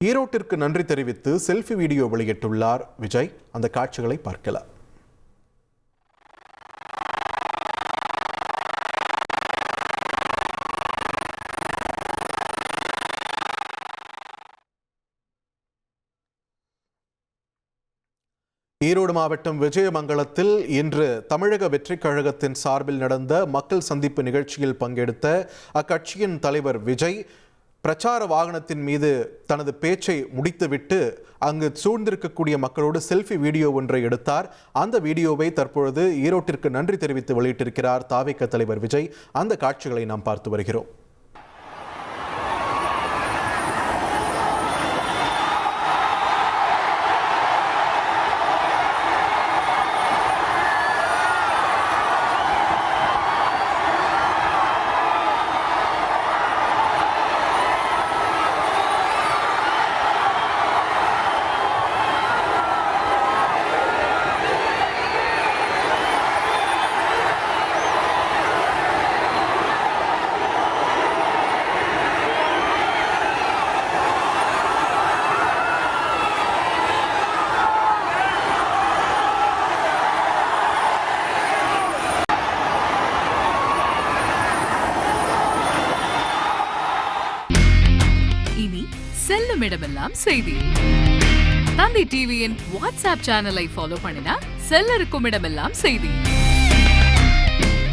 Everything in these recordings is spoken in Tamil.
ஈரோட்டிற்கு நன்றி தெரிவித்து செல்ஃபி வீடியோ வெளியிட்டுள்ளார் விஜய். அந்த காட்சிகளை பார்க்கலாம். ஈரோடு மாவட்டம் விஜயமங்கலத்தில் இன்று தமிழக வெற்றிக் கழகத்தின் சார்பில் நடந்த மக்கள் சந்திப்பு நிகழ்ச்சியில் பங்கெடுத்த அக்கட்சியின் தலைவர் விஜய் பிரச்சார வாகனத்தின் மீது தனது பேச்சை முடித்துவிட்டு அங்கு சூழ்ந்திருக்கக்கூடிய மக்களோடு செல்ஃபி வீடியோ ஒன்றை எடுத்தார். அந்த வீடியோவை தற்பொழுது ஈரோட்டிற்கு நன்றி தெரிவித்து வெளியிட்டிருக்கிறார் தாவேக தலைவர் விஜய். அந்த காட்சிகளை நாம் பார்த்து வருகிறோம். செல்லும் இடமெல்லாம் செய்தி. தந்தி டிவியின் வாட்ஸ்அப் சேனலை ஃபாலோ பண்ணினா செல்ல இருக்கும் இடமெல்லாம் செய்தி.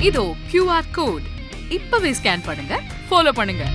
இதோ QR கோட் இப்பவே ஸ்கேன் பண்ணுங்க, ஃபாலோ பண்ணுங்க.